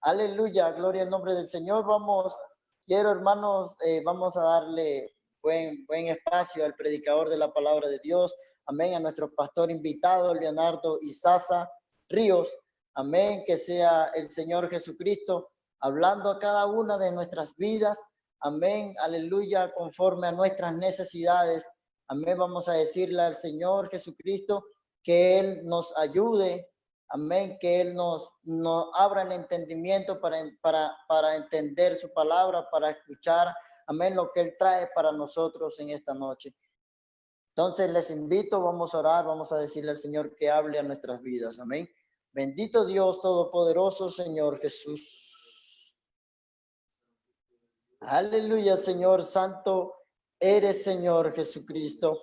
Aleluya, gloria al nombre del Señor. Quiero hermanos, vamos a darle buen espacio al predicador de la palabra de Dios. Amén. A nuestro pastor invitado, Leonardo Izaza Ríos. Amén. Que sea el Señor Jesucristo hablando a cada una de nuestras vidas. Amén. Aleluya, conforme a nuestras necesidades. Amén. Vamos a decirle al Señor Jesucristo que Él nos ayude. Amén, que Él nos abra el entendimiento para entender su palabra, para escuchar, amén, lo que Él trae para nosotros en esta noche. Entonces les invito, vamos a orar, vamos a decirle al Señor que hable a nuestras vidas, amén. Bendito Dios Todopoderoso, Señor Jesús. Aleluya, Señor Santo, eres Señor Jesucristo.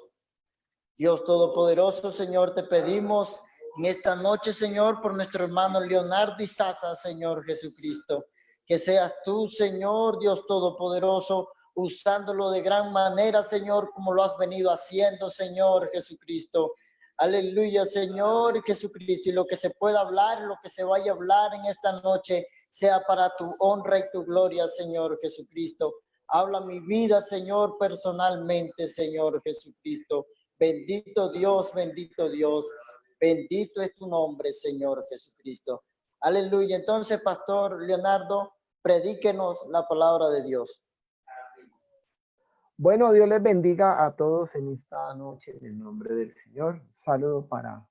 Dios Todopoderoso, Señor, te pedimos en esta noche, Señor, por nuestro hermano Leonardo Izaza, Señor Jesucristo, que seas tú, Señor, Dios Todopoderoso, usándolo de gran manera, Señor, como lo has venido haciendo, Señor Jesucristo. Aleluya, Señor Jesucristo, y lo que se pueda hablar, lo que se vaya a hablar en esta noche, sea para tu honra y tu gloria, Señor Jesucristo. Habla mi vida, Señor, personalmente, Señor Jesucristo. Bendito Dios, bendito es tu nombre, Señor Jesucristo. Aleluya. Entonces, Pastor Leonardo, predíquenos la palabra de Dios. Bueno, Dios les bendiga a todos en esta noche en el nombre del Señor. Un saludo para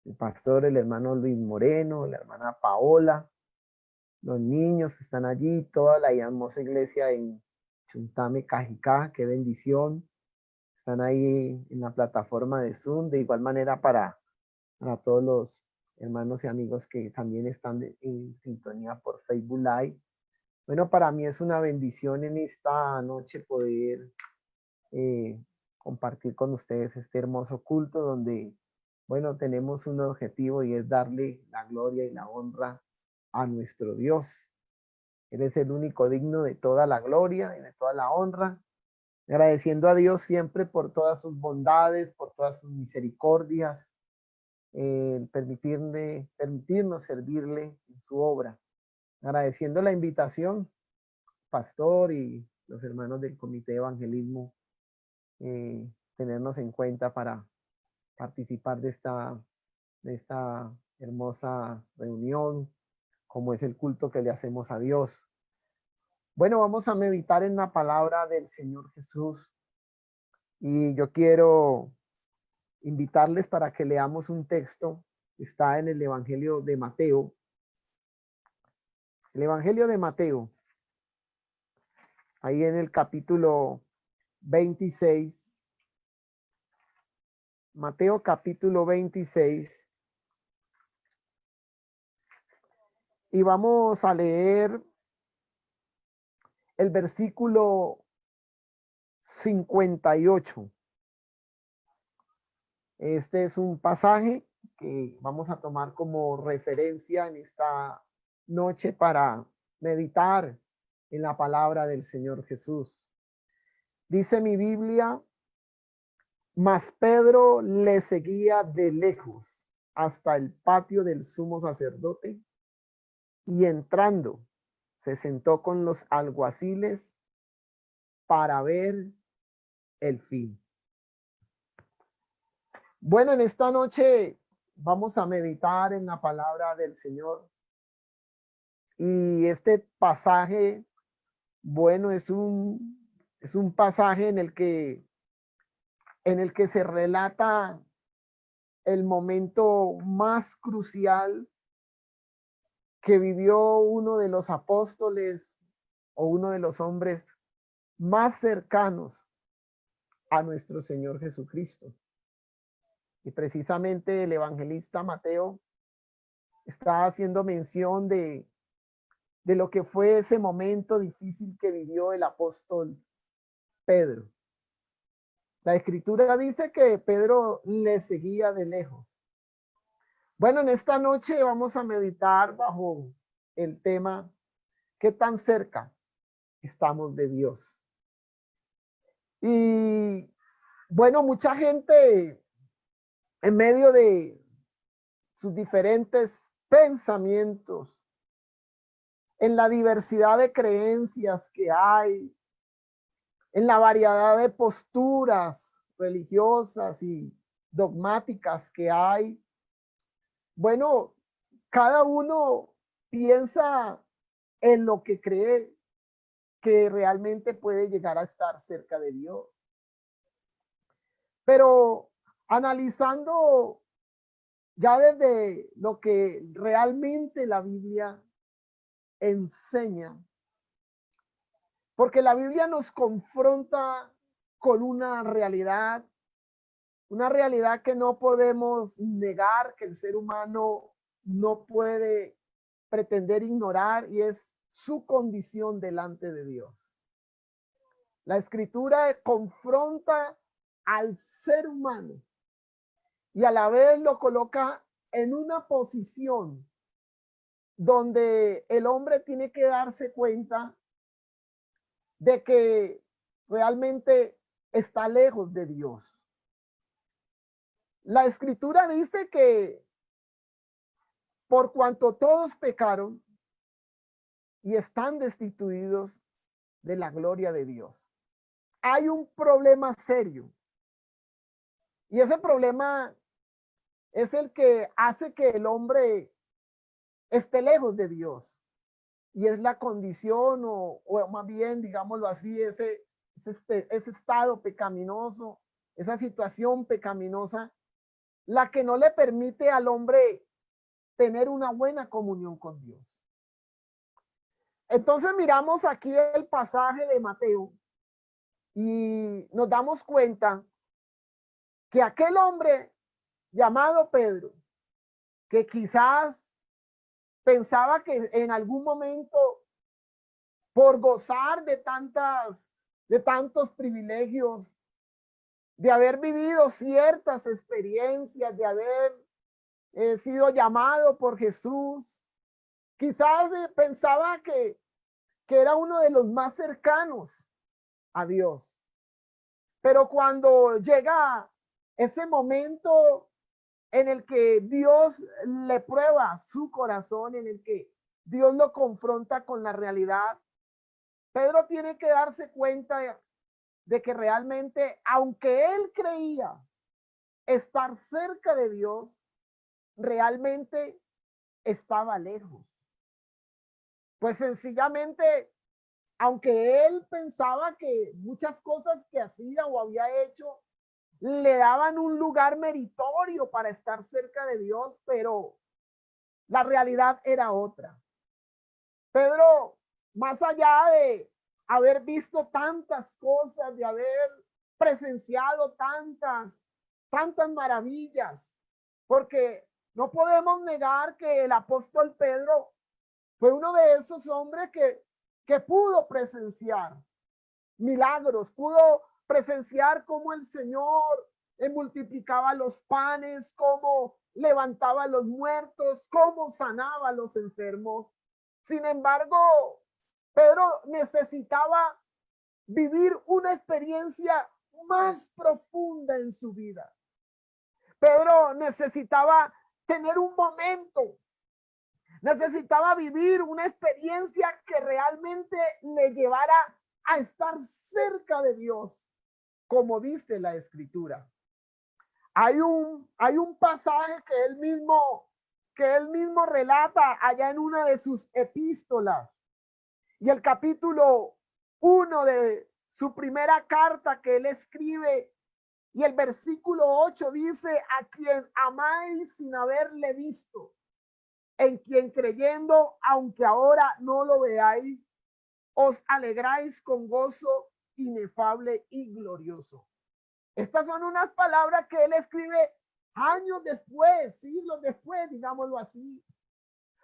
el pastor, el hermano Luis Moreno, la hermana Paola, los niños que están allí, toda la hermosa iglesia en Chuntame, Cajicá, qué bendición. Están ahí en la plataforma de Zoom, de igual manera para todos los hermanos y amigos que también están en sintonía por Facebook Live. Bueno, para mí es una bendición en esta noche poder compartir con ustedes este hermoso culto donde, bueno, tenemos un objetivo y es darle la gloria y la honra a nuestro Dios. Él es el único digno de toda la gloria y de toda la honra. Agradeciendo a Dios siempre por todas sus bondades, por todas sus misericordias, permitirnos servirle en su obra. Agradeciendo la invitación, pastor y los hermanos del Comité de Evangelismo, tenernos en cuenta para participar de esta hermosa reunión, como es el culto que le hacemos a Dios. Bueno, vamos a meditar en la palabra del Señor Jesús y yo quiero invitarles para que leamos un texto que está en el Evangelio de Mateo. El Evangelio de Mateo, ahí en el capítulo 26. Mateo capítulo 26. Y vamos a leer el versículo 58. Este es un pasaje que vamos a tomar como referencia en esta noche para meditar en la palabra del Señor Jesús. Dice mi Biblia: mas Pedro le seguía de lejos hasta el patio del sumo sacerdote y entrando se sentó con los alguaciles para ver el fin. Bueno, en esta noche vamos a meditar en la palabra del Señor. Y este pasaje, bueno, es un pasaje en el que se relata el momento más crucial que vivió uno de los apóstoles o uno de los hombres más cercanos a nuestro Señor Jesucristo. Y precisamente el evangelista Mateo está haciendo mención de lo que fue ese momento difícil que vivió el apóstol Pedro. La escritura dice que Pedro le seguía de lejos. Bueno, en esta noche vamos a meditar bajo el tema: ¿qué tan cerca estamos de Dios? Y bueno, mucha gente en medio de sus diferentes pensamientos en la diversidad de creencias que hay, en la variedad de posturas religiosas y dogmáticas que hay. Bueno, cada uno piensa en lo que cree que realmente puede llegar a estar cerca de Dios. Pero analizando ya desde lo que realmente la Biblia enseña, porque la Biblia nos confronta con una realidad que no podemos negar, que el ser humano no puede pretender ignorar, y es su condición delante de Dios. La escritura confronta al ser humano y a la vez lo coloca en una posición donde el hombre tiene que darse cuenta de que realmente está lejos de Dios. La escritura dice que por cuanto todos pecaron y están destituidos de la gloria de Dios, hay un problema serio. Y ese problema es el que hace que el hombre esté lejos de Dios. Y es la condición, o más bien, digámoslo así, ese estado pecaminoso, esa situación pecaminosa, la que no le permite al hombre tener una buena comunión con Dios. Entonces miramos aquí el pasaje de Mateo y nos damos cuenta que aquel hombre llamado Pedro, que quizás pensaba que en algún momento, por gozar de tantos privilegios, de haber vivido ciertas experiencias, de haber sido llamado por Jesús, quizás pensaba que era uno de los más cercanos a Dios. Pero cuando llega ese momento en el que Dios le prueba su corazón, en el que Dios lo confronta con la realidad, Pedro tiene que darse cuenta de que realmente, aunque él creía estar cerca de Dios, realmente estaba lejos. Pues sencillamente, aunque él pensaba que muchas cosas que hacía o había hecho le daban un lugar meritorio para estar cerca de Dios, pero la realidad era otra. Pedro, más allá de haber visto tantas cosas, de haber presenciado tantas maravillas, porque no podemos negar que el apóstol Pedro fue uno de esos hombres que pudo presenciar milagros, pudo presenciar cómo el Señor multiplicaba los panes, cómo levantaba a los muertos, cómo sanaba a los enfermos. Sin embargo, Pedro necesitaba vivir una experiencia más profunda en su vida. Pedro necesitaba tener un momento, necesitaba vivir una experiencia que realmente le llevara a estar cerca de Dios, como dice la escritura. Hay un pasaje que él mismo relata allá en una de sus epístolas, y el capítulo 1 de su primera carta que él escribe, y el versículo 8 dice: a quien amáis sin haberle visto, en quien creyendo, aunque ahora no lo veáis, os alegráis con gozo inefable y glorioso. Estas son unas palabras que él escribe años después, siglos después, digámoslo así,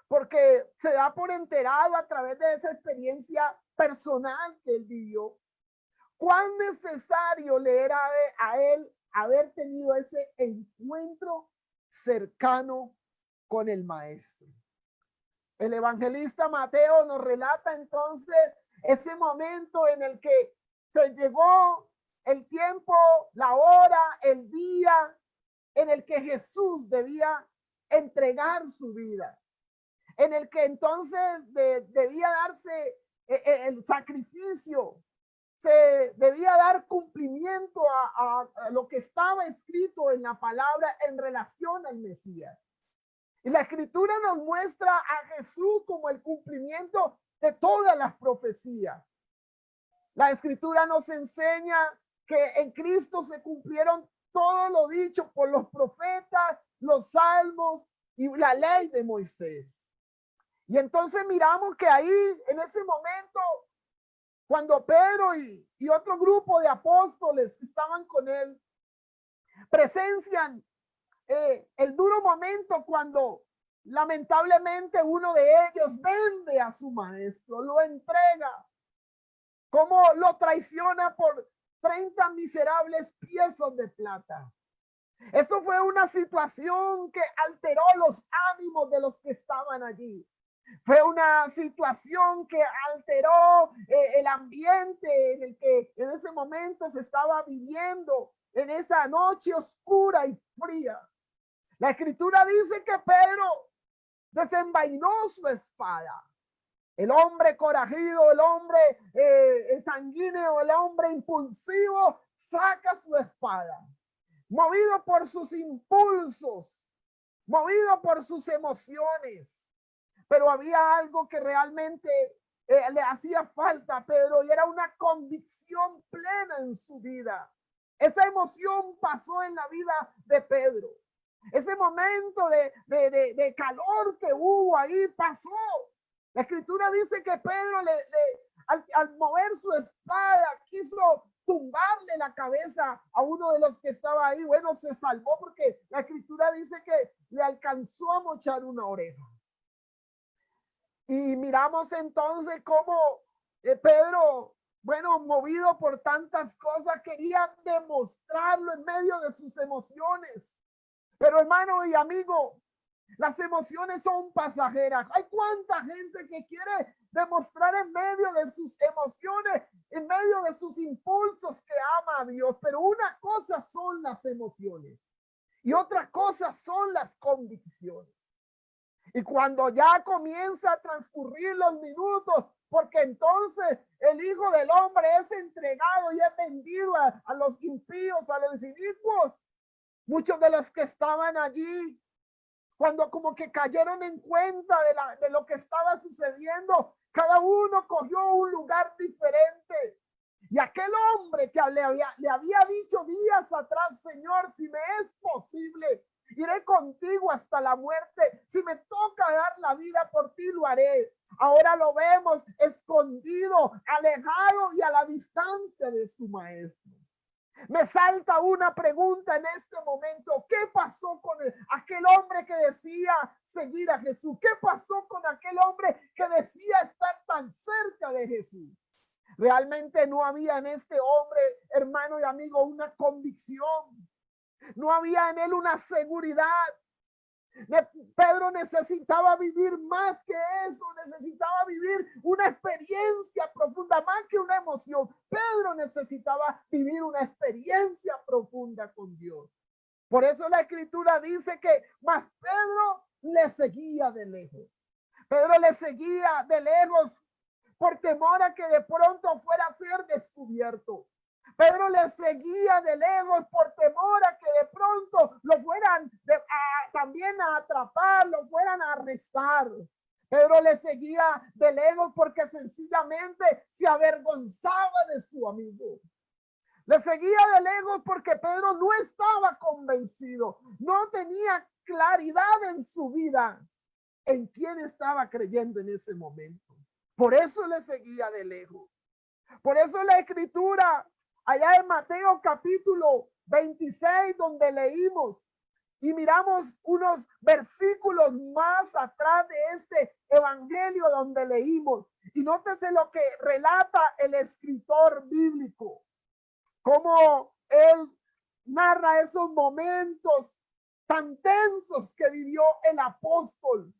porque se da por enterado a través de esa experiencia personal que él vivió. Cuán necesario le era a él haber tenido ese encuentro cercano con el Maestro. El evangelista Mateo nos relata entonces ese momento en el que se llegó el tiempo, la hora, el día en el que Jesús debía entregar su vida. en el que entonces debía darse el sacrificio, se debía dar cumplimiento a lo que estaba escrito en la palabra en relación al Mesías. Y la escritura nos muestra a Jesús como el cumplimiento de todas las profecías. La escritura nos enseña que en Cristo se cumplieron todo lo dicho por los profetas, los salmos y la ley de Moisés. Y entonces miramos que ahí, en ese momento, cuando Pedro y otro grupo de apóstoles que estaban con él, presencian el duro momento cuando lamentablemente uno de ellos vende a su maestro, lo entrega, como lo traiciona por 30 miserables piezas de plata. Eso fue una situación que alteró los ánimos de los que estaban allí. Fue una situación que alteró el ambiente en el que en ese momento se estaba viviendo, en esa noche oscura y fría. La escritura dice que Pedro desenvainó su espada. El hombre corajido, el hombre sanguíneo, el hombre impulsivo, saca su espada, movido por sus impulsos, movido por sus emociones. Pero había algo que realmente le hacía falta a Pedro, y era una convicción plena en su vida. Esa emoción pasó en la vida de Pedro. Ese momento de calor que hubo ahí pasó. La escritura dice que Pedro al mover su espada quiso tumbarle la cabeza a uno de los que estaba ahí. Bueno, se salvó porque la escritura dice que le alcanzó a mochar una oreja. Y miramos entonces cómo Pedro, bueno, movido por tantas cosas, quería demostrarlo en medio de sus emociones. Pero hermano y amigo, las emociones son pasajeras. Hay cuánta gente que quiere demostrar en medio de sus emociones, en medio de sus impulsos, que ama a Dios. Pero una cosa son las emociones y otra cosa son las convicciones. Y cuando ya comienza a transcurrir los minutos, porque entonces el Hijo del Hombre es entregado y es vendido a los impíos, a los inicuos, muchos de los que estaban allí, cuando como que cayeron en cuenta de lo que estaba sucediendo, cada uno cogió un lugar diferente. Y aquel hombre que le había dicho días atrás: Señor, si me es posible, iré contigo hasta la muerte. Si me toca dar la vida por ti, lo haré. Ahora lo vemos escondido, alejado y a la distancia de su maestro. Me salta una pregunta en este momento. ¿Qué pasó con aquel hombre que decía seguir a Jesús? ¿Qué pasó con aquel hombre que decía estar tan cerca de Jesús? Realmente no había en este hombre, hermano y amigo, una convicción. No había en él una seguridad. Pedro necesitaba vivir más que eso, necesitaba vivir una experiencia profunda, más que una emoción. Pedro necesitaba vivir una experiencia profunda con Dios. Por eso la escritura dice que más Pedro le seguía de lejos. Pedro le seguía de lejos por temor a que de pronto fuera a ser descubierto. Pedro le seguía de lejos por temor a que de pronto lo fueran también a atrapar, lo fueran a arrestar. Pedro le seguía de lejos porque sencillamente se avergonzaba de su amigo. Le seguía de lejos porque Pedro no estaba convencido, no tenía claridad en su vida en quién estaba creyendo en ese momento. Por eso le seguía de lejos. Por eso la escritura, allá en Mateo capítulo 26, donde leímos y miramos unos versículos más atrás de este evangelio donde leímos, y nótese lo que relata el escritor bíblico, cómo él narra esos momentos tan tensos que vivió el apóstol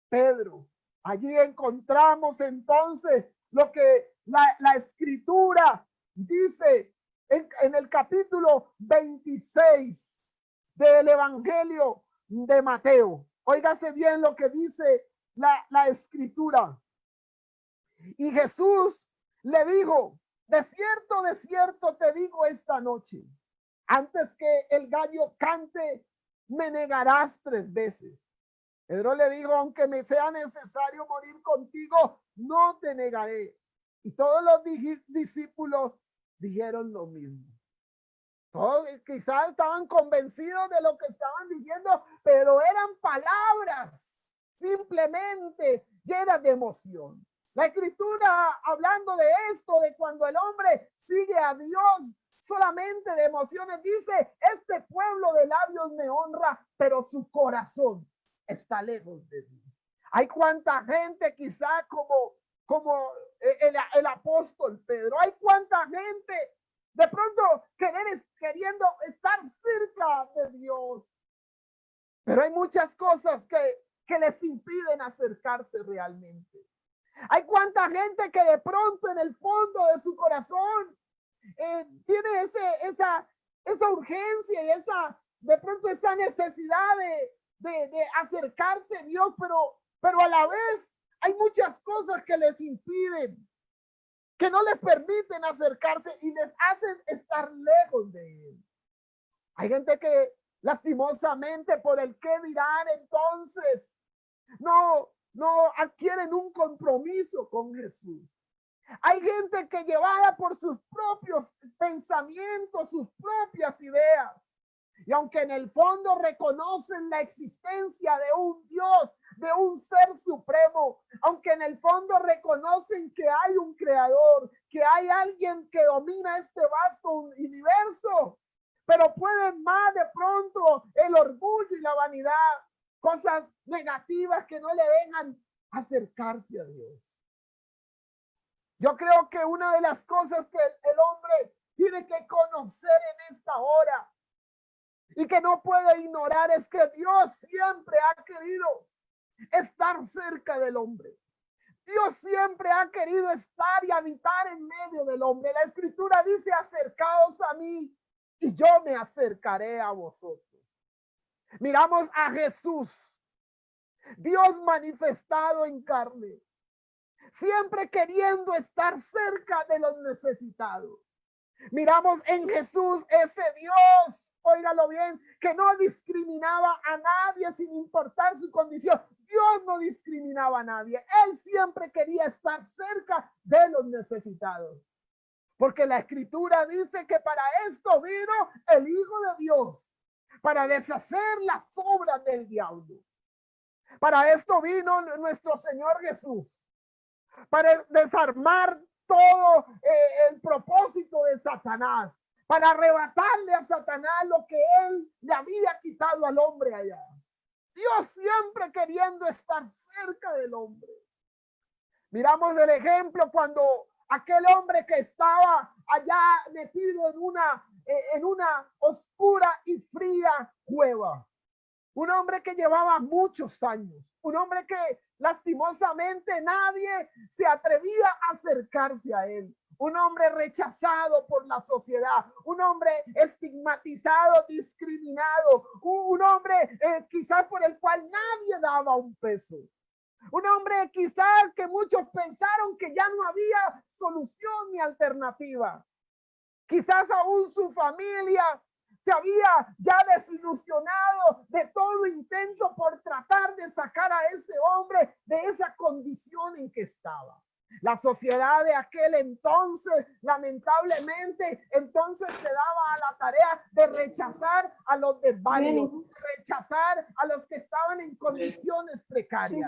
Pedro. Allí encontramos entonces lo que la escritura dice en el capítulo 26 del evangelio de Mateo. Óigase bien lo que dice la escritura. Y Jesús le dijo, de cierto te digo esta noche, antes que el gallo cante, me negarás 3 veces. Pedro le dijo, aunque me sea necesario morir contigo, no te negaré. Y todos los discípulos dijeron lo mismo. Todos quizás estaban convencidos de lo que estaban diciendo, pero eran palabras simplemente llenas de emoción. La escritura, hablando de esto, de cuando el hombre sigue a Dios solamente de emociones, dice, este pueblo de labios me honra, pero su corazón está lejos de mí. Hay cuánta gente quizá como el apóstol Pedro, hay cuánta gente de pronto queriendo estar cerca de Dios, pero hay muchas cosas que les impiden acercarse realmente. Hay cuánta gente que de pronto en el fondo de su corazón tiene esa urgencia y de pronto esa necesidad de acercarse a Dios, pero a la vez hay muchas cosas que les impiden, que no les permiten acercarse y les hacen estar lejos de Él. Hay gente que lastimosamente por el qué dirán, entonces no adquieren un compromiso con Jesús. Hay gente que llevada por sus propios pensamientos, sus propias ideas, y aunque en el fondo reconocen la existencia de un Dios, de un ser supremo, aunque en el fondo reconocen que hay un creador, que hay alguien que domina este vasto universo, pero pueden más de pronto el orgullo y la vanidad, cosas negativas que no le dejan acercarse a Dios. Yo creo que una de las cosas que el hombre tiene que conocer en esta hora y que no puede ignorar es que Dios siempre ha querido estar cerca del hombre. Dios siempre ha querido estar y habitar en medio del hombre. La escritura dice, acercaos a mí y yo me acercaré a vosotros. Miramos a Jesús, Dios manifestado en carne, siempre queriendo estar cerca de los necesitados. Miramos en Jesús ese Dios, óigalo bien, que no discriminaba a nadie sin importar su condición. Dios no discriminaba a nadie. Él siempre quería estar cerca de los necesitados. Porque la escritura dice que para esto vino el Hijo de Dios, para deshacer las obras del diablo. Para esto vino nuestro Señor Jesús, para desarmar todo el propósito de Satanás, para arrebatarle a Satanás lo que él le había quitado al hombre allá. Dios siempre queriendo estar cerca del hombre. Miramos el ejemplo cuando aquel hombre que estaba allá metido en una oscura y fría cueva. Un hombre que llevaba muchos años, un hombre que lastimosamente nadie se atrevía a acercarse a él. Un hombre rechazado por la sociedad, un hombre estigmatizado, discriminado, un hombre quizás por el cual nadie daba un peso. Un hombre quizás que muchos pensaron que ya no había solución ni alternativa. Quizás aún su familia se había ya desilusionado de todo intento por tratar de sacar a ese hombre de esa condición en que estaba. La sociedad de aquel entonces, lamentablemente, entonces se daba a la tarea de rechazar a los desvalidos, rechazar a los que estaban en condiciones precarias.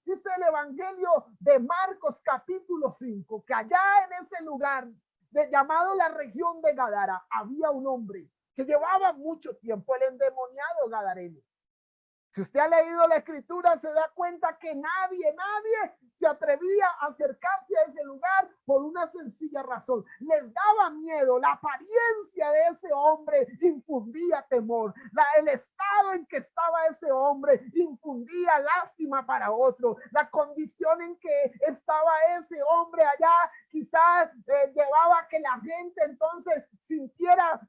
Dice el Evangelio de Marcos capítulo 5, que allá en ese lugar llamado la región de Gadara, había un hombre que llevaba mucho tiempo, el endemoniado gadareno. Si usted ha leído la escritura, se da cuenta que nadie se atrevía a acercarse a ese lugar por una sencilla razón. Les daba miedo. La apariencia de ese hombre infundía temor. El estado en que estaba ese hombre infundía lástima para otro. La condición en que estaba ese hombre allá quizás llevaba a que la gente entonces sintiera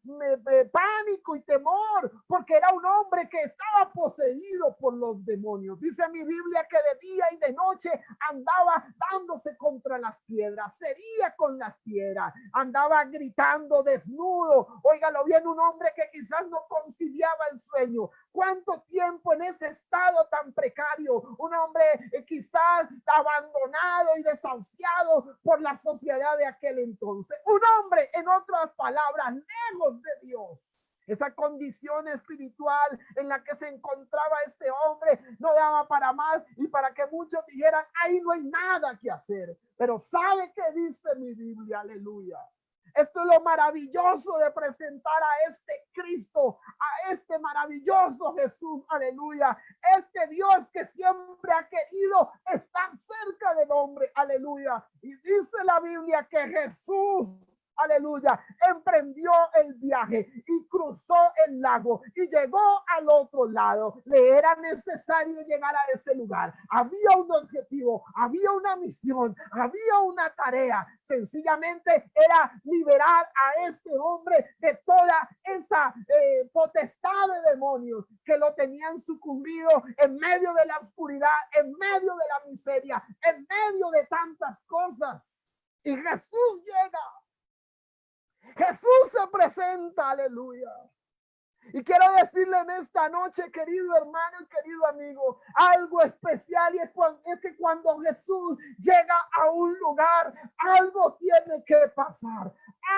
pánico y temor, porque era un hombre que estaba poseído por los demonios. Dice mi Biblia que de día y de noche andaba dándose contra las piedras, sería con las piedras, andaba gritando desnudo. Óigalo bien, un hombre que quizás no conciliaba el sueño. ¿Cuánto tiempo en ese estado tan precario? Un hombre quizás abandonado y desahuciado por la sociedad de aquel entonces. Un hombre, en otras palabras, lejos de Dios. Esa condición espiritual en la que se encontraba este hombre no daba para más y para que muchos dijeran, ahí no hay nada que hacer. Pero ¿sabe qué dice mi Biblia? Aleluya. Esto es lo maravilloso de presentar a este Cristo, a este maravilloso Jesús, aleluya. Este Dios que siempre ha querido estar cerca del hombre, aleluya. Y dice la Biblia que Jesús, aleluya, emprendió el viaje y cruzó el lago y llegó al otro lado. Le era necesario llegar a ese lugar. Había un objetivo, había una misión, había una tarea. Sencillamente era liberar a este hombre de toda esa potestad de demonios que lo tenían sucumbido en medio de la oscuridad, en medio de la miseria, en medio de tantas cosas. Y Jesús llega. Jesús se presenta, aleluya. Y quiero decirle en esta noche, querido hermano y querido amigo, algo especial, y es que cuando Jesús llega a un lugar, algo tiene que pasar,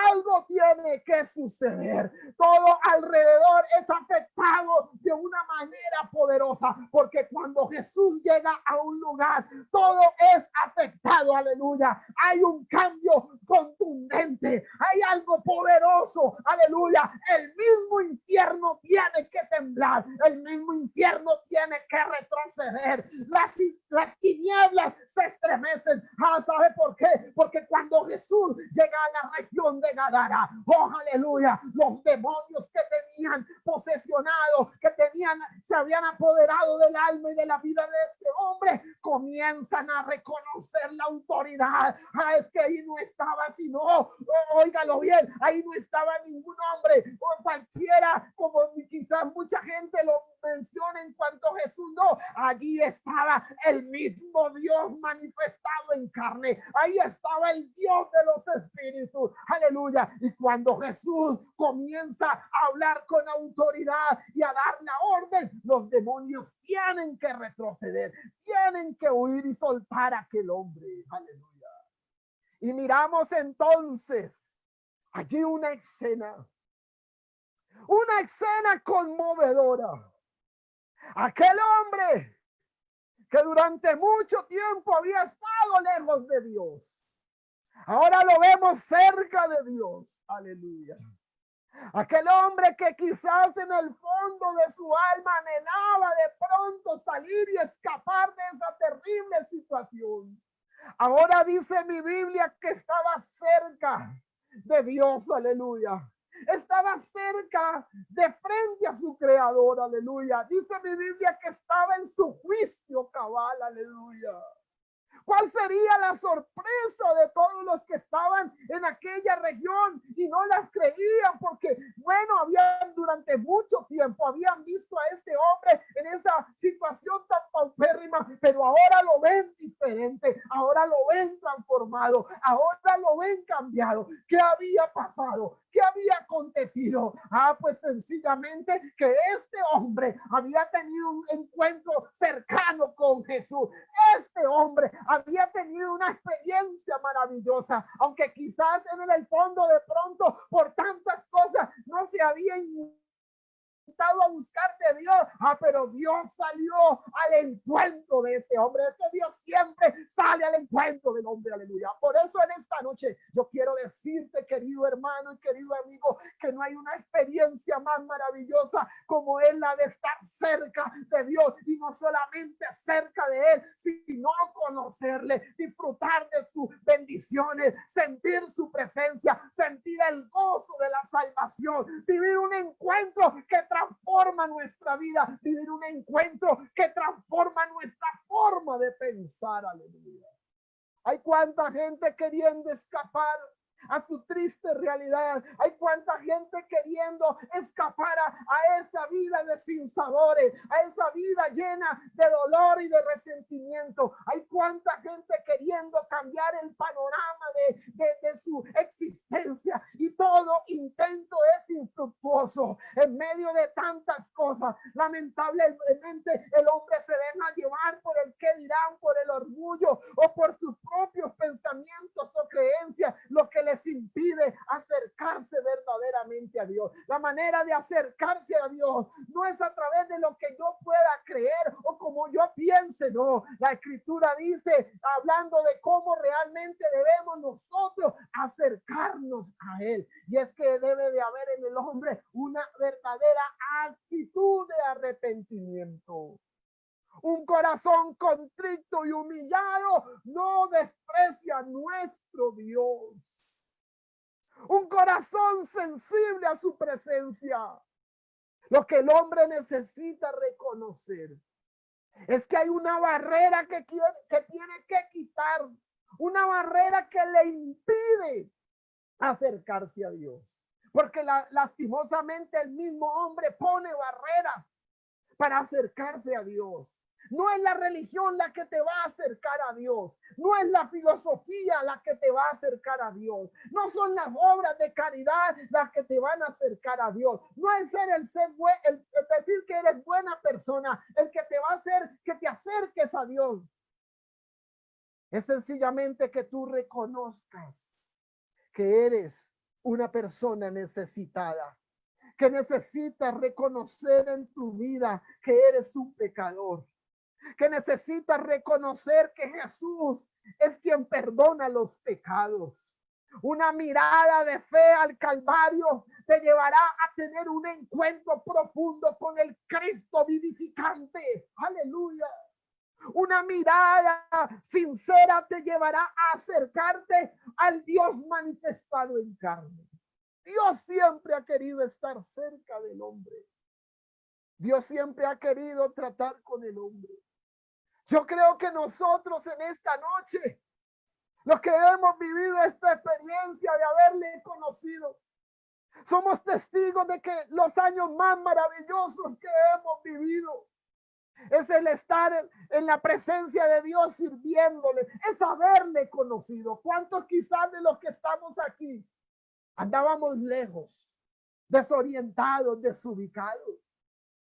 algo tiene que suceder. Todo alrededor es afectado de una manera poderosa, porque cuando Jesús llega a un lugar, todo es afectado, aleluya. Hay un cambio contundente, hay algo poderoso, aleluya. El mismo infierno tiene que temblar, el mismo infierno tiene que retroceder, las tinieblas se estremecen. ¿Sabe por qué? Porque cuando Jesús llega a la región de Gadara, oh aleluya, los demonios que tenían posesionado, se habían apoderado del alma y de la vida de este hombre, comienzan a reconocer la autoridad. Es que ahí no estaba sino, óigalo bien, ahí no estaba ningún hombre o cualquiera, como quizás mucha gente lo menciona en cuanto a Jesús. No, allí estaba el mismo Dios manifestado en carne. Ahí estaba el Dios de los espíritus, aleluya. Y cuando Jesús comienza a hablar con autoridad y a dar la orden, los demonios tienen que retroceder, tienen que huir y soltar a aquel hombre, aleluya. Y miramos entonces allí una escena conmovedora. Aquel hombre que durante mucho tiempo había estado lejos de Dios, ahora lo vemos cerca de Dios, aleluya. Aquel hombre que quizás en el fondo de su alma anhelaba de pronto salir y escapar de esa terrible situación, ahora dice mi Biblia que estaba cerca de Dios, aleluya. Estaba cerca, de frente a su creador, aleluya. Dice mi Biblia que estaba en su juicio cabal, aleluya. ¿Cuál sería la sorpresa de todos los que estaban en aquella región y no las creían? Porque, bueno, durante mucho tiempo habían visto a este hombre en esa situación tan paupérrima, pero ahora lo ven diferente, ahora lo ven transformado, ahora lo ven cambiado. ¿Qué había pasado? ¿Qué había acontecido? Pues sencillamente que este hombre había tenido un encuentro cercano con Jesús. Este hombre había tenido una experiencia maravillosa, aunque quizás en el fondo de pronto por tantas cosas no se había a buscar de Dios, pero Dios salió al encuentro de ese hombre. Es que Dios siempre sale al encuentro del hombre, aleluya. Por eso en esta noche yo quiero decirte, querido hermano y querido amigo, que no hay una experiencia más maravillosa como es la de estar cerca de Dios, y no solamente cerca de Él, sino conocerle, disfrutar de sus bendiciones, sentir su presencia, sentir el gozo de la salvación, vivir un encuentro que transforma nuestra vida, vivir un encuentro que transforma nuestra forma de pensar, aleluya. Hay cuánta gente queriendo escapar, a su triste realidad. Hay cuánta gente queriendo escapar a esa vida de sinsabores, a esa vida llena de dolor y de resentimiento. Hay cuánta gente queriendo cambiar el panorama de su existencia, y todo intento es infructuoso. En medio de tantas cosas, lamentablemente el hombre se deja llevar por el qué dirán, por el orgullo o por sus propios pensamientos o creencias, lo que les impide acercarse verdaderamente a Dios. La manera de acercarse a Dios no es a través de lo que yo pueda creer o como yo piense, no. La Escritura dice, hablando de cómo realmente debemos nosotros acercarnos a Él, y es que debe de haber en el hombre una verdadera actitud de arrepentimiento. Un corazón contrito y humillado no desprecia a nuestro Dios. Un corazón sensible a su presencia. Lo que el hombre necesita reconocer es que hay una barrera que tiene que quitar, una barrera que le impide acercarse a Dios. Porque lastimosamente el mismo hombre pone barreras para acercarse a Dios. No es la religión la que te va a acercar a Dios. No es la filosofía la que te va a acercar a Dios. No son las obras de caridad las que te van a acercar a Dios. No es el decir que eres buena persona el que te va a hacer que te acerques a Dios. Es sencillamente que tú reconozcas que eres una persona necesitada, que necesitas reconocer en tu vida que eres un pecador, que necesitas reconocer que Jesús es quien perdona los pecados. Una mirada de fe al Calvario te llevará a tener un encuentro profundo con el Cristo vivificante. Aleluya. Una mirada sincera te llevará a acercarte al Dios manifestado en carne. Dios siempre ha querido estar cerca del hombre. Dios siempre ha querido tratar con el hombre. Yo creo que nosotros en esta noche, los que hemos vivido esta experiencia de haberle conocido, somos testigos de que los años más maravillosos que hemos vivido es el estar en la presencia de Dios sirviéndole, es haberle conocido. ¿Cuántos quizás de los que estamos aquí andábamos lejos, desorientados, desubicados?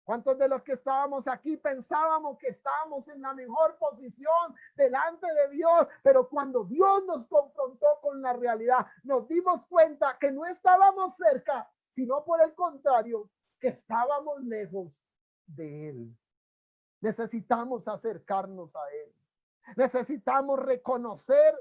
¿Cuántos de los que estábamos aquí pensábamos que estábamos en la mejor posición delante de Dios? Pero cuando Dios nos confrontó con la realidad, nos dimos cuenta que no estábamos cerca, sino por el contrario, que estábamos lejos de Él. Necesitamos acercarnos a Él. Necesitamos reconocer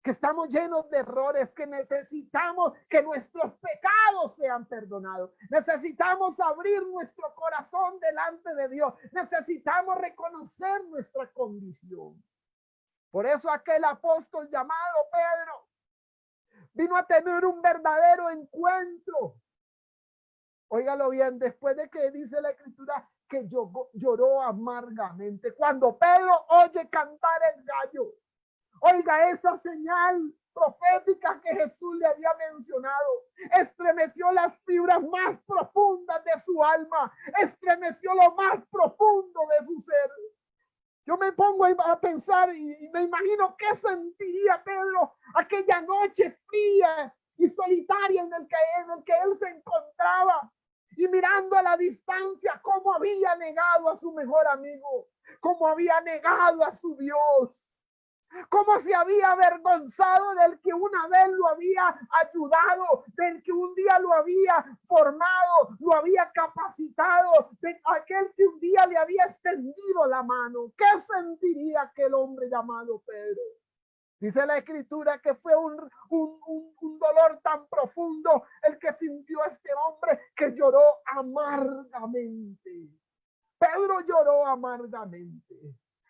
que estamos llenos de errores, que necesitamos que nuestros pecados sean perdonados. Necesitamos abrir nuestro corazón delante de Dios. Necesitamos reconocer nuestra condición. Por eso aquel apóstol llamado Pedro vino a tener un verdadero encuentro. Óigalo bien, después de que dice la Escritura que lloró amargamente. Cuando Pedro oye cantar el gallo, oiga esa señal profética que Jesús le había mencionado, estremeció las fibras más profundas de su alma, estremeció lo más profundo de su ser. Yo me pongo a pensar y me imagino qué sentiría Pedro aquella noche fría y solitaria en el que él se encontraba, y mirando a la distancia cómo había negado a su mejor amigo, cómo había negado a su Dios, cómo se había avergonzado del que una vez lo había ayudado, del que un día lo había formado, lo había capacitado, de aquel que un día le había extendido la mano. ¿Qué sentiría aquel hombre llamado Pedro? Dice la Escritura que fue un dolor tan profundo el que sintió este hombre que lloró amargamente. Pedro lloró amargamente.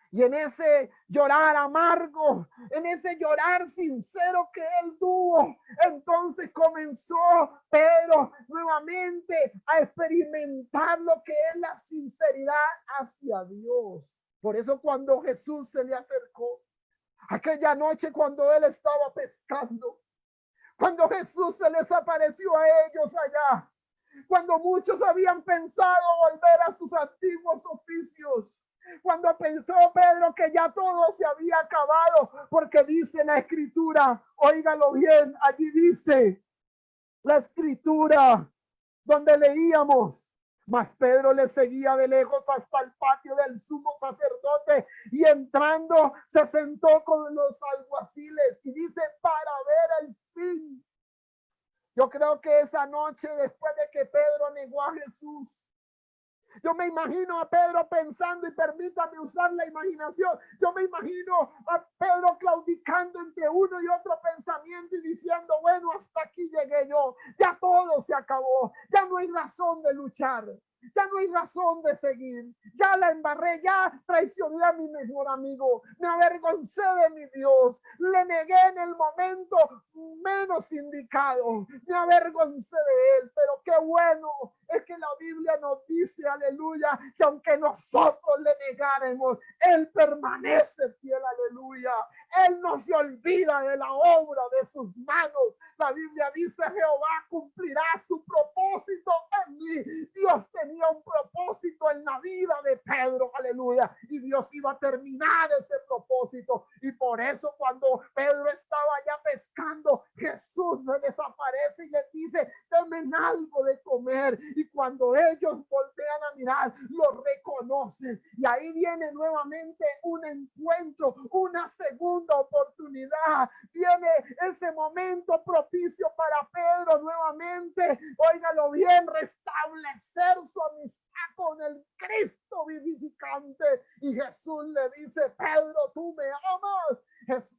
Y en ese llorar amargo, en ese llorar sincero que él tuvo, entonces comenzó Pedro nuevamente a experimentar lo que es la sinceridad hacia Dios. Por eso cuando Jesús se le acercó, aquella noche cuando él estaba pescando, Cuando Jesús se les apareció a ellos allá, cuando muchos habían pensado volver a sus antiguos oficios, cuando pensó Pedro que ya todo se había acabado, porque dice la escritura, óigalo bien, allí dice la escritura donde leíamos, mas Pedro le seguía de lejos hasta el patio del sumo sacerdote y entrando se sentó con los alguaciles y dice para ver el fin. Yo creo que esa noche, después de que Pedro negó a Jesús, yo me imagino a Pedro pensando, y permítame usar la imaginación, yo me imagino a Pedro claudicando entre uno y otro pensamiento y diciendo, bueno, hasta aquí llegué yo, ya todo se acabó, ya no hay razón de luchar, ya no hay razón de seguir, ya la embarré, ya traicioné a mi mejor amigo, me avergoncé de mi Dios, le negué en el momento menos indicado, me avergoncé de él, pero qué bueno es que la Biblia nos dice, aleluya, que aunque nosotros le negáramos, él permanece fiel, aleluya, él no se olvida de la obra de sus manos. La Biblia dice, Jehová cumplirá su propósito en mí. Dios tenía un propósito en la vida de Pedro, aleluya, y Dios iba a terminar ese propósito. Y por eso cuando Pedro estaba ya pescando, Jesús se desaparece y le dice, denme algo de comer. Y cuando ellos voltean a mirar, lo reconocen. Y ahí viene nuevamente un encuentro, una segunda oportunidad. Viene ese momento propicio para Pedro nuevamente, óigalo bien, restablecer su amistad con el Cristo vivificante. Y Jesús le dice, Pedro, ¿tú me amas?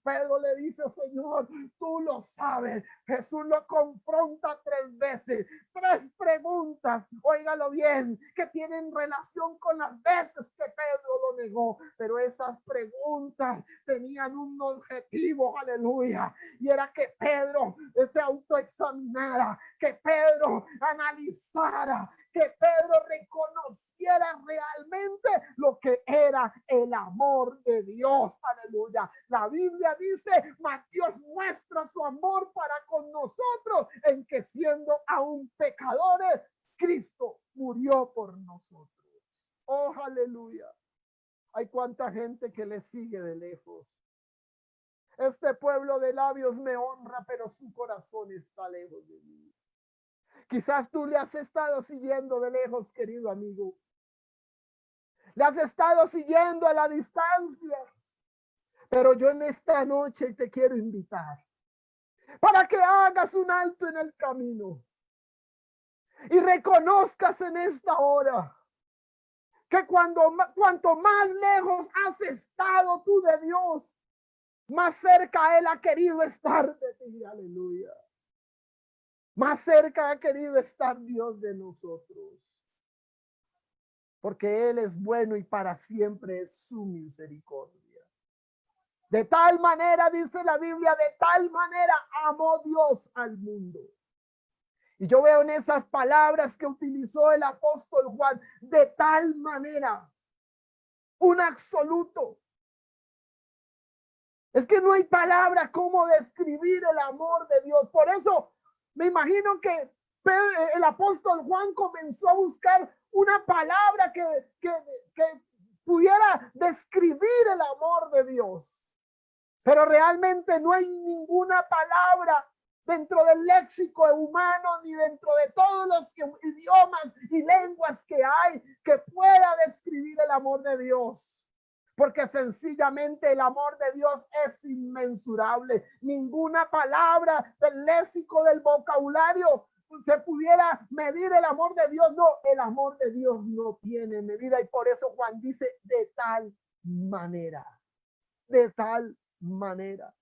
Pedro le dice, Señor, tú lo sabes. Jesús lo confronta 3 veces, 3 preguntas, óigalo bien, que tienen relación con las veces que Pedro lo negó, pero esas preguntas tenían un objetivo, aleluya, y era que Pedro se autoexaminara, que Pedro analizara, que Pedro reconociera realmente lo que era el amor de Dios, aleluya. La Biblia dice, mas Dios muestra su amor para con nosotros en que siendo aún pecadores, Cristo murió por nosotros. Oh, aleluya. Hay cuánta gente que le sigue de lejos. Este pueblo de labios me honra, pero su corazón está lejos de mí. Quizás tú le has estado siguiendo de lejos, querido amigo. Le has estado siguiendo a la distancia. Pero yo en esta noche te quiero invitar para que hagas un alto en el camino y reconozcas en esta hora que cuanto más lejos has estado tú de Dios, más cerca Él ha querido estar de ti, aleluya. Más cerca ha querido estar Dios de nosotros. Porque Él es bueno y para siempre es su misericordia. De tal manera, dice la Biblia, de tal manera amó Dios al mundo. Y yo veo en esas palabras que utilizó el apóstol Juan, de tal manera, un absoluto. Es que no hay palabra cómo describir el amor de Dios. Por eso me imagino que el apóstol Juan comenzó a buscar una palabra que pudiera describir el amor de Dios. Pero realmente no hay ninguna palabra dentro del léxico humano ni dentro de todos los idiomas y lenguas que hay que pueda describir el amor de Dios. Porque sencillamente el amor de Dios es inmensurable. Ninguna palabra del léxico, del vocabulario, se pudiera medir el amor de Dios. No, el amor de Dios no tiene medida. Y por eso Juan dice, de tal manera. De tal manera.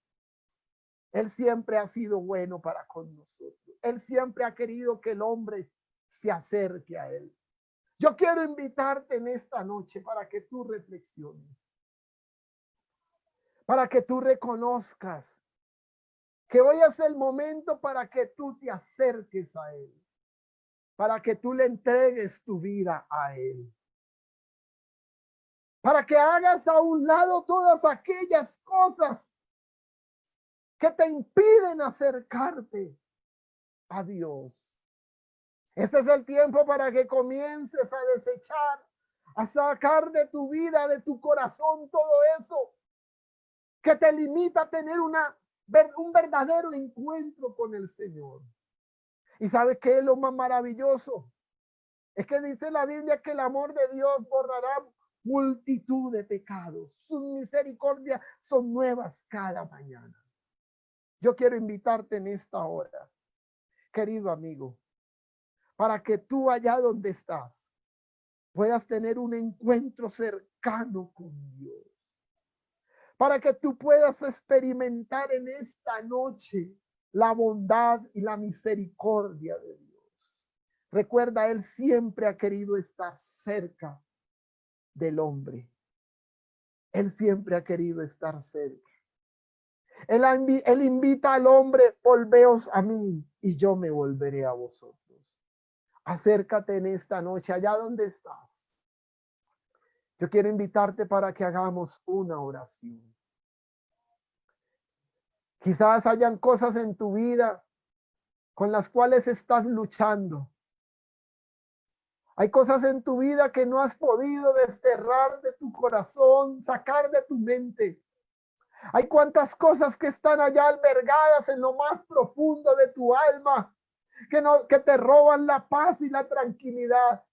Él siempre ha sido bueno para con nosotros. Él siempre ha querido que el hombre se acerque a Él. Yo quiero invitarte en esta noche para que tú reflexiones. Para que tú reconozcas que hoy es el momento para que tú te acerques a Él. Para que tú le entregues tu vida a Él. Para que hagas a un lado todas aquellas cosas que te impiden acercarte a Dios. Este es el tiempo para que comiences a desechar, a sacar de tu vida, de tu corazón, todo eso que te limita a tener un verdadero encuentro con el Señor. ¿Y sabes qué es lo más maravilloso? Es que dice la Biblia que el amor de Dios borrará multitud de pecados. Sus misericordias son nuevas cada mañana. Yo quiero invitarte en esta hora, querido amigo, para que tú allá donde estás puedas tener un encuentro cercano con Dios. Para que tú puedas experimentar en esta noche la bondad y la misericordia de Dios. Recuerda, Él siempre ha querido estar cerca del hombre. Él siempre ha querido estar cerca. Él invita al hombre, volveos a mí y yo me volveré a vosotros. Acércate en esta noche, allá donde estás. Yo quiero invitarte para que hagamos una oración. Quizás hayan cosas en tu vida con las cuales estás luchando. Hay cosas en tu vida que no has podido desterrar de tu corazón, sacar de tu mente. Hay cuantas cosas que están allá albergadas en lo más profundo de tu alma, que te roban la paz y la tranquilidad,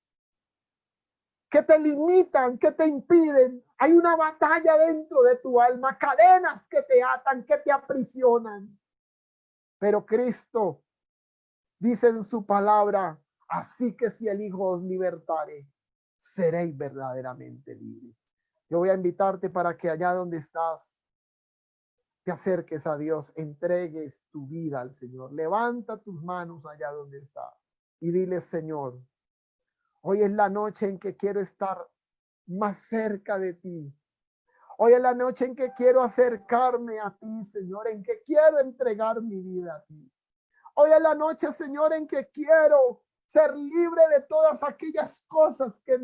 que te limitan, que te impiden. Hay una batalla dentro de tu alma, cadenas que te atan, que te aprisionan. Pero Cristo dice en su palabra, así que si el Hijo os libertare, seréis verdaderamente libres. Yo voy a invitarte para que allá donde estás, te acerques a Dios, entregues tu vida al Señor. Levanta tus manos allá donde estás y dile, Señor, hoy es la noche en que quiero estar más cerca de ti. Hoy es la noche en que quiero acercarme a ti, Señor, en que quiero entregar mi vida a ti. Hoy es la noche, Señor, en que quiero ser libre de todas aquellas cosas que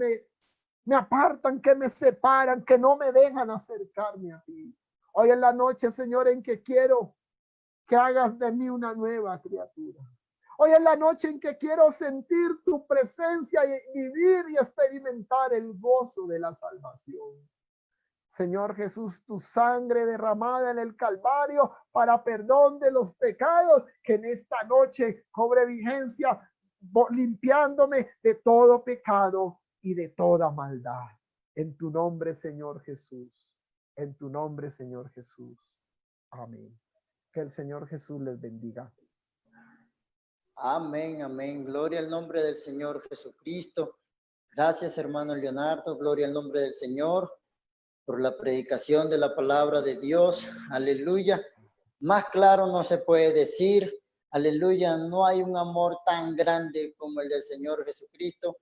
me apartan, que me separan, que no me dejan acercarme a ti. Hoy es la noche, Señor, en que quiero que hagas de mí una nueva criatura. Hoy es la noche en que quiero sentir tu presencia y vivir y experimentar el gozo de la salvación. Señor Jesús, tu sangre derramada en el Calvario para perdón de los pecados, que en esta noche cobre vigencia, limpiándome de todo pecado y de toda maldad. En tu nombre, Señor Jesús. En tu nombre, Señor Jesús. Amén. Que el Señor Jesús les bendiga. Amén, amén. Gloria al nombre del Señor Jesucristo. Gracias, hermano Leonardo. Gloria al nombre del Señor por la predicación de la palabra de Dios. Aleluya. Más claro no se puede decir. Aleluya. No hay un amor tan grande como el del Señor Jesucristo.